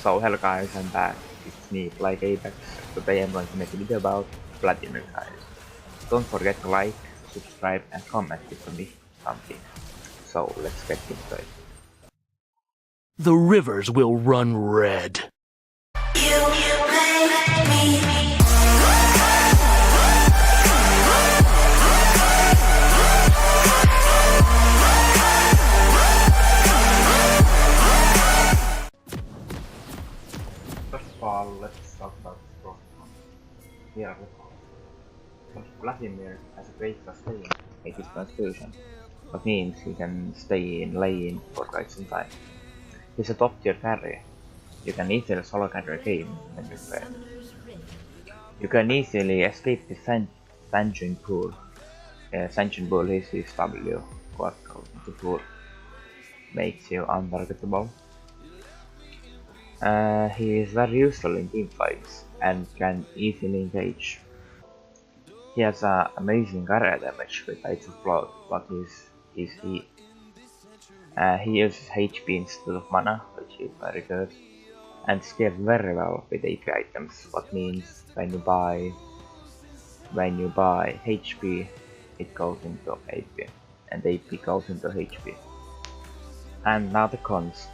So hello guys, I'm back. It's me, like Apex. Today I'm going to make a video about Vladimir guys. Don't forget to like, subscribe and comment if you missed something. So let's get into it. The rivers will run red. First of all, let's talk about the pros and cons. Here are the pros. First, Vladimir has a great sustain, 80 constitution. That means he can stay in lane for quite some time. He's a top tier carry. You can easily solo carry a game when you play. You can easily escape the Sanjin pool. Sanjin pool is his W, what goes into pool. Makes you untargetable. He is very useful in team fights and can easily engage. He has amazing area damage with Heights of Blood, but he uses HP instead of mana, which is very good, and scales very well with AP items, what means when you buy HP, it goes into AP, and AP goes into HP. And now the cons.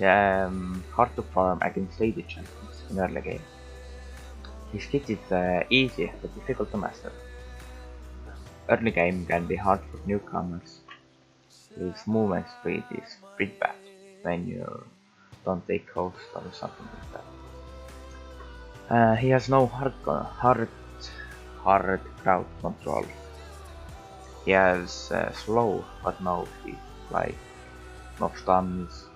Hard to farm against AD champions in early game. His kit is easy but difficult to master. Early game can be hard for newcomers. His movement speed is pretty bad when you don't take host or something like that. He has no hard crowd control. He has slow but no speed, like no stuns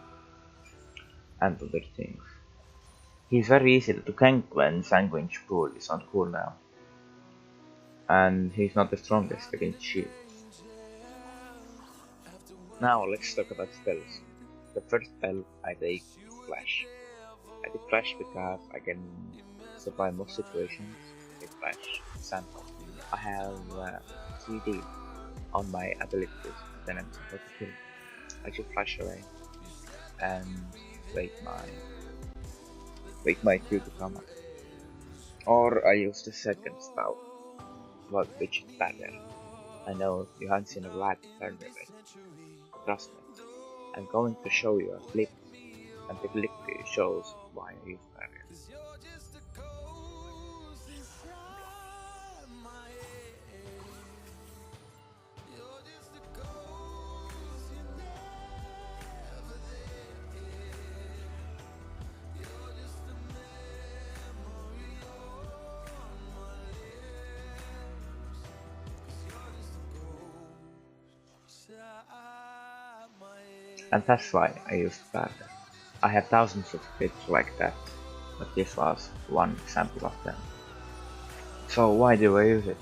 and other things. He's very easy to gank when Sanguine Pool is on cooldown, and he's not the strongest against shield. Now let's talk about spells. The first spell I take is Flash. I take Flash because I can survive most situations with Flash. Example, I have 3D on my abilities, then I'm supposed to kill. I just flash away and wait my Q to come up. Or I use the second spell, which is better. I know you haven't seen a vlad turn with it. Trust me, I'm going to show you a clip, and the clip shows why I use barrier. And that's why I used barrier. I have thousands of clips like that, but this was one example of them. So why do I use it?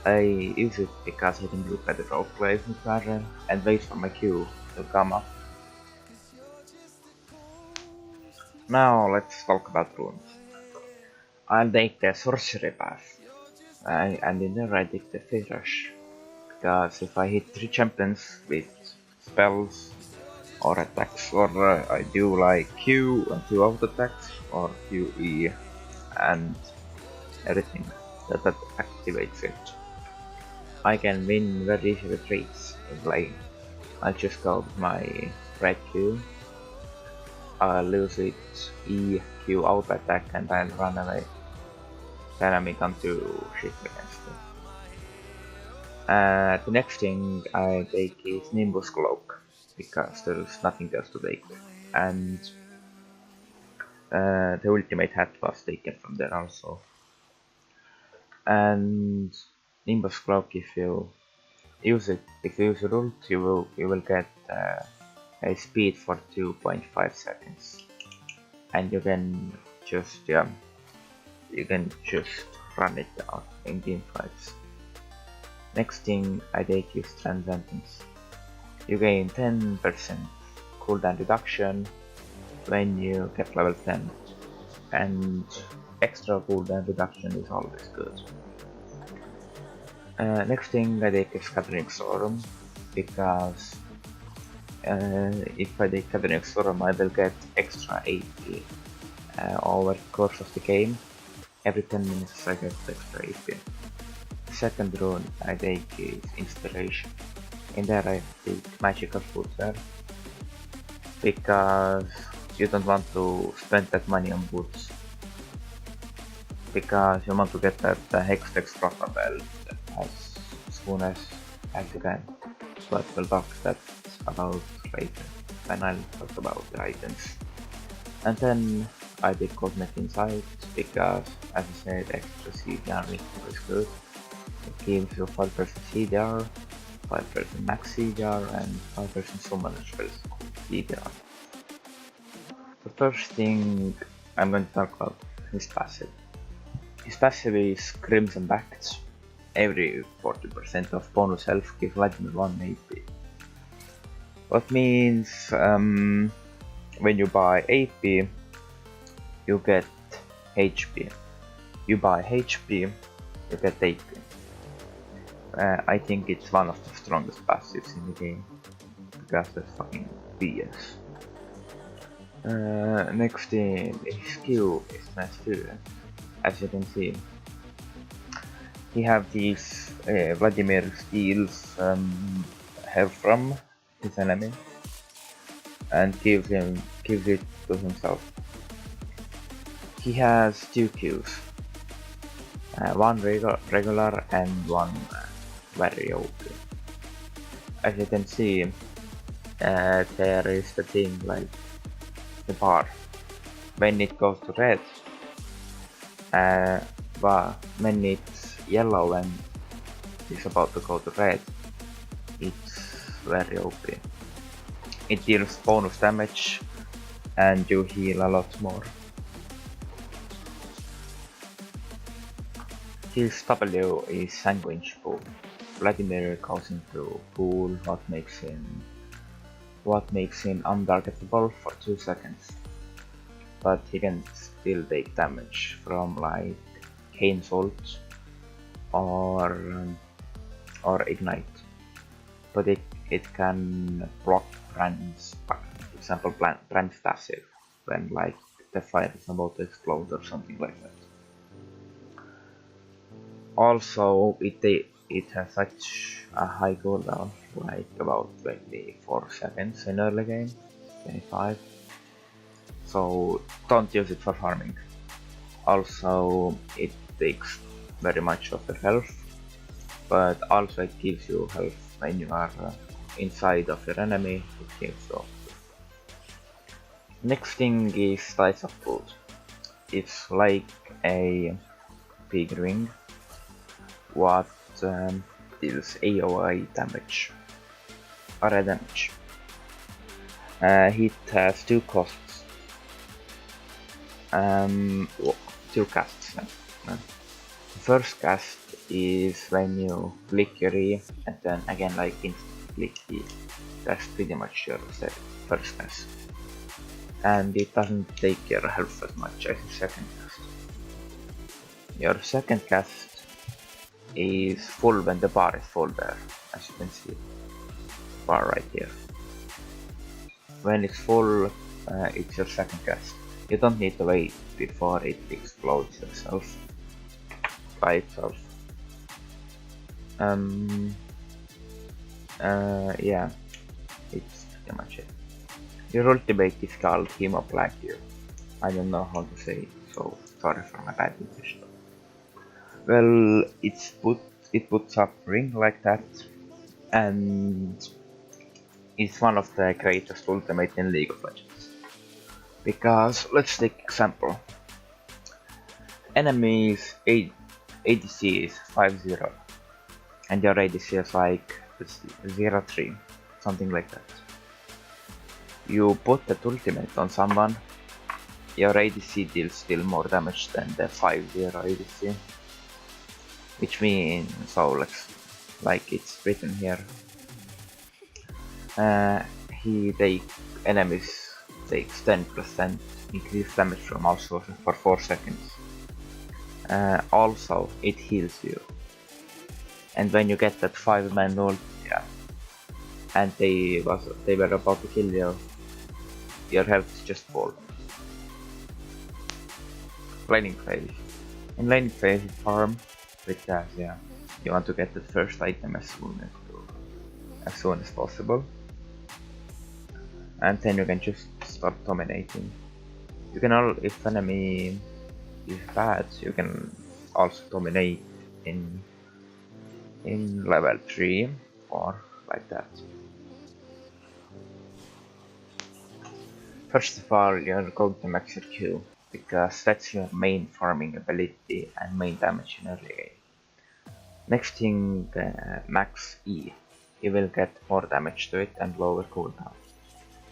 I use it because I can do better roleplays with barrier and wait for my Q to come up. Now let's talk about runes. I'll take the sorcery path, and in there I take the Fade Rush, because if I hit 3 champions with spells or attacks, or I do like Q and 2 auto attacks, or QE and everything that activates it, I can win very easy with rates in lane. I'll just go with my red Q, I'll use it E, Q auto attack, and I'll run away. The enemy come to shift against me. The next thing I take is Nimbus Cloak, because there's nothing else to take, and the ultimate hat was taken from there also. And Nimbus Cloak, if you use your ult, you will get a speed for 2.5 seconds, and you can just run it out in team fights. Next thing I take is Transcendence. You gain 10% cooldown reduction when you get level 10, and extra cooldown reduction is always good. Next thing I take is Scattering Storm, because if I take Cabinet Storm, I will get extra AP over the course of the game. Every 10 minutes I get extra AP. The second rune I take is Inspiration. In there I take Magical Footwear, because you don't want to spend that money on boots, because you want to get that Hextex proper belt as soon as you can, but we'll talk that about later when I'll talk about the items. And then I take Cosmetic Insight, because as I said, extra CDR is good. It gives you 5% CDR, 5% max CDR, and 5% summoner spells CDR. The first thing I'm going to talk about is passive. His passive is Crimson Backs. Every 40% of bonus health gives Vladimir 1 AP. What means when you buy AP, you get HP. You buy HP, you get AP. I think it's one of the strongest passives in the game, because that's fucking BS. Next thing, his skill is nice too, as you can see. He have these Vladimir steals health from his enemy and gives it to himself. He has 2 Qs, one regular and one very OP. As you can see, there is the thing like the bar. When it goes to red, when it's yellow and it's about to go to red, it's very OP. It deals bonus damage and you heal a lot more. His W is Sandwich Pool. Vladimir goes into pool, what makes him untargetable for 2 seconds. But he can still take damage from like Kane's ult or Ignite. But it can block Brand's, for example, Brand's passive when like the fire is about to explode or something like that. Also, it has such a high cooldown, like about 24 seconds in early game, 25. So don't use it for farming. Also, it takes very much of the health, but also it gives you health when you are inside of your enemy. It gives you. Next thing is Slice of Food. It's like a big ring what deals AoE damage or damage. It has 2 costs. 2 casts. The first cast is when you click your E and then again like instant click E. That's pretty much your first cast. And it doesn't take your health as much as your second cast. Your second cast is full when the bar is full there, as you can see. Bar right here. When it's full, it's your second cast. You don't need to wait before it explodes by itself. Yeah, it's pretty much it. Your ultimate is called Hemoplague. I don't know how to say it, so sorry for my bad English. Well, it puts up ring like that, and it's one of the greatest ultimate in League of Legends. Because let's take example. Enemies ADC is 5-0, and your ADC is like 0-3, something like that. You put that ultimate on someone, your ADC deals still more damage than the 5-0 ADC. Which means, so like it's written here, enemies takes 10% increased damage from all sources for 4 seconds. Also, it heals you. And when you get that 5-man ult, yeah, and they were about to kill you, your health just fall. Laning phase. In laning phase, you farm because you want to get the first item as soon as possible, and then you can just start dominating. You can if enemy is bad, you can also dominate in level 3 or like that. First of all, you're going to max your Q, because that's your main farming ability and main damage in early game. Next thing, max E. You will get more damage to it and lower cooldown.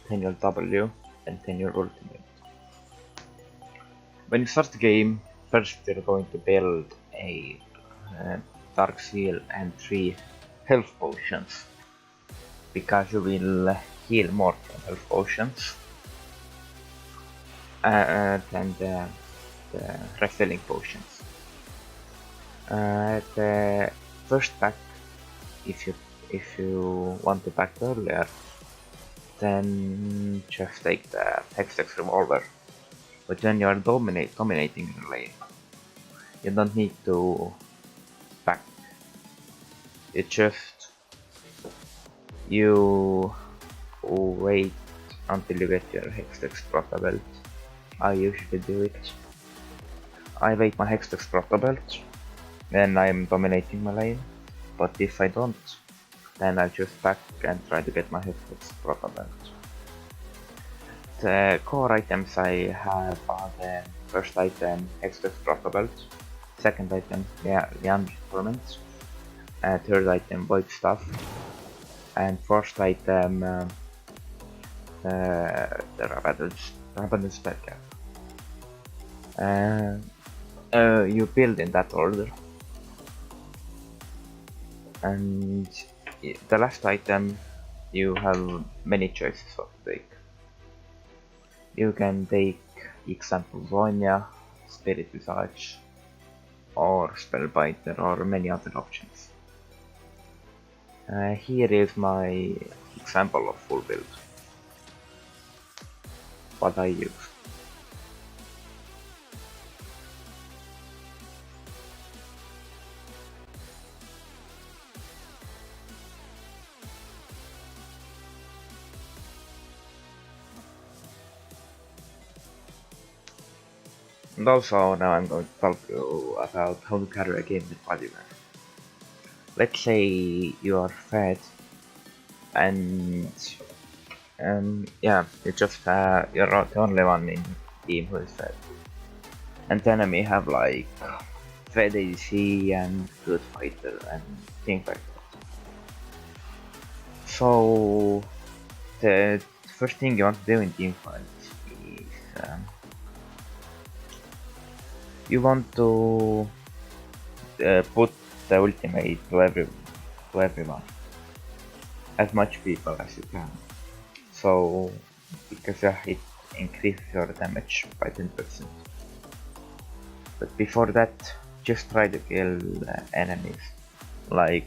Then your W, and then your ultimate. When you start the game, first you're going to build a Dark Seal and 3 health potions, because you will heal more from health potions than the refilling potions. The first pack, if you want to pack earlier, then just take the Hextech revolver. But when you are dominating the lane, you don't need to pack. You wait until you get your Hextech Prota belt. I usually do it. I wait my Hextech Prota belt, then I'm dominating my lane. But if I don't, then I'll just pack and try to get my Hextech Prota belt. The core items I have are the first item, Hextech Prota belt, second item, Leandric Torment, third item, Void Staff, and fourth item, the Rabadon's Spellcap. You build in that order. And the last item, you have many choices what to take. You can take example Zonia, Spirit Visage, or Spellbiter, or many other options. Here is my example of full build, what I use. And also now I'm going to talk to you about how to carry a game with vladimir. Let's say you are fed and you just you're the only one in the team who is fed, and the enemy have like fed ADC and good fighter and things like that. So the first thing you want to do in team fights is you want to put the ultimate to everyone, as much people as you can. So because it increases your damage by 10%. But before that, just try to kill enemies like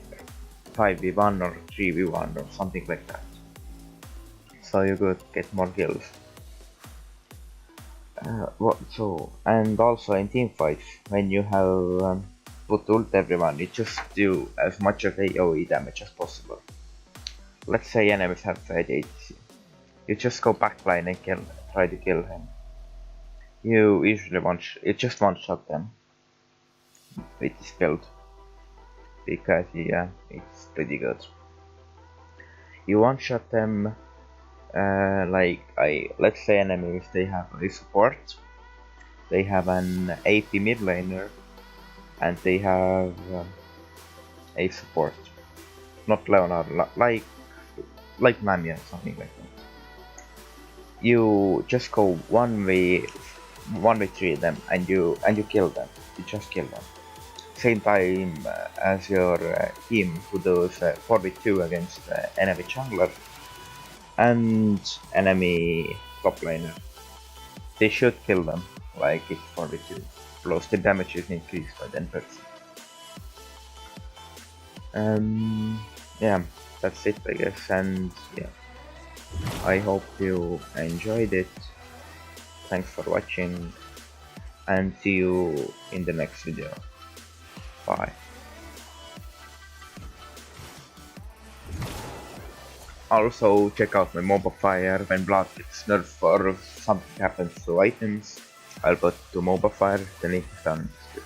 5v1 or 3v1 or something like that, so you could get more kills. And also in team fights, when you have put ult everyone, you just do as much of AoE damage as possible. Let's say enemies have 38, you just go backline and try to kill him. You usually just one-shot them with this build, because it's pretty good. You one-shot them let's say enemies, they have a support, they have an AP mid laner, and they have a support, not Leonard, like Nami or something like that. You just go 1v3 them and you kill them. You just kill them. Same time as your team who does 4v2 against enemy jungler and enemy top laner. They should kill them like it's 4v2. Plus the damage is increased by 10%. that's it, I guess. And yeah, I hope you enjoyed it. Thanks for watching, and see you in the next video. Bye. Also check out my mobafire. When vlad gets nerfed or something happens to items, I'll put to mobafire, the link is down in the description.